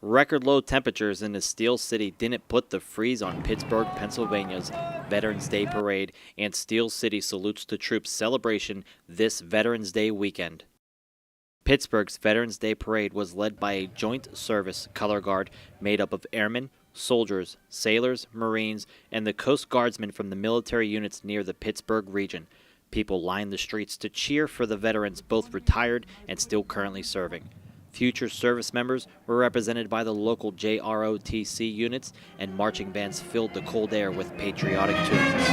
Record low temperatures in the Steel City didn't put the freeze on Pittsburgh, Pennsylvania's Veterans Day Parade and Steel City Salutes the Troops celebration this Veterans Day weekend. Pittsburgh's Veterans Day Parade was led by a joint service color guard made up of airmen, soldiers, sailors, Marines, and the Coast Guardsmen from the military units near the Pittsburgh region. People lined the streets to cheer for the veterans, both retired and still currently serving. Future service members were represented by the local JROTC units, and marching bands filled the cold air with patriotic tunes.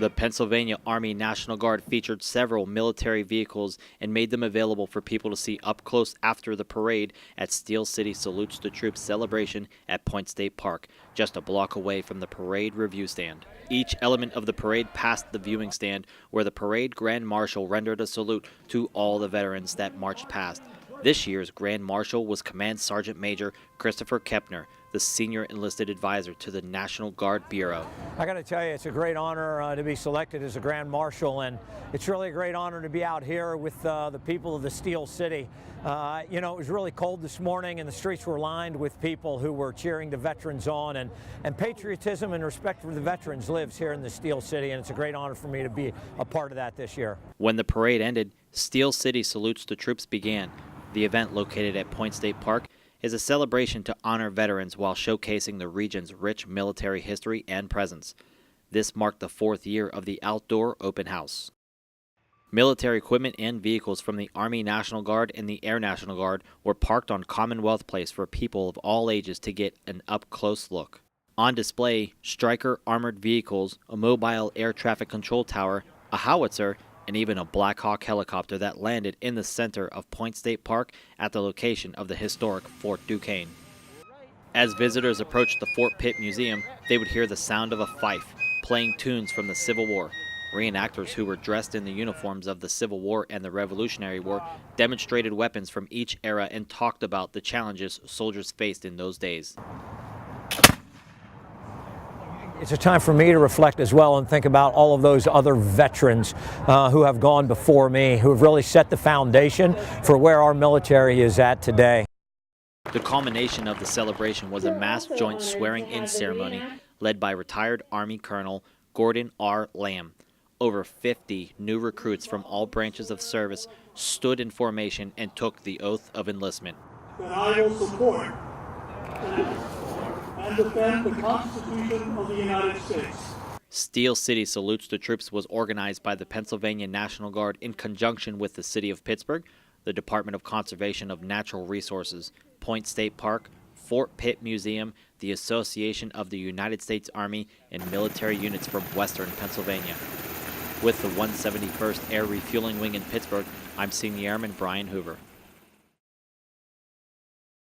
The Pennsylvania Army National Guard featured several military vehicles and made them available for people to see up close after the parade at Steel City Salutes the Troops celebration at Point State Park, just a block away from the parade review stand. Each element of the parade passed the viewing stand, where the parade Grand Marshal rendered a salute to all the veterans that marched past. This year's Grand Marshal was Command Sergeant Major Christopher Kepner, the senior enlisted advisor to the National Guard Bureau. I got to tell you, it's a great honor to be selected as a Grand Marshal, and it's really a great honor to be out here with the people of the Steel City. You know, it was really cold this morning, and the streets were lined with people who were cheering the veterans on, and patriotism and respect for the veterans lives here in the Steel City, and it's a great honor for me to be a part of that this year. When the parade ended, Steel City Salutes the Troops began. The event, located at Point State Park, is a celebration to honor veterans while showcasing the region's rich military history and presence. This marked the 4th year of the outdoor open house. Military equipment and vehicles from the Army National Guard and the Air National Guard were parked on Commonwealth Place for people of all ages to get an up-close look. On display, Stryker armored vehicles, a mobile air traffic control tower, a howitzer, and even a Black Hawk helicopter that landed in the center of Point State Park at the location of the historic Fort Duquesne. As visitors approached the Fort Pitt Museum, they would hear the sound of a fife, playing tunes from the Civil War. Reenactors who were dressed in the uniforms of the Civil War and the Revolutionary War demonstrated weapons from each era and talked about the challenges soldiers faced in those days. It's a time for me to reflect as well and think about all of those other veterans who have gone before me, who have really set the foundation for where our military is at today. The culmination of the celebration was a mass joint swearing-in ceremony led by retired Army Colonel Gordon R. Lamb. Over 50 new recruits from all branches of service stood in formation and took the oath of enlistment. That I will support and defend the Constitution of the United States. Steel City Salutes the Troops was organized by the Pennsylvania National Guard in conjunction with the City of Pittsburgh, the Department of Conservation of Natural Resources, Point State Park, Fort Pitt Museum, the Association of the United States Army, and military units from Western Pennsylvania. With the 171st Air Refueling Wing in Pittsburgh, I'm Senior Airman Brian Hoover.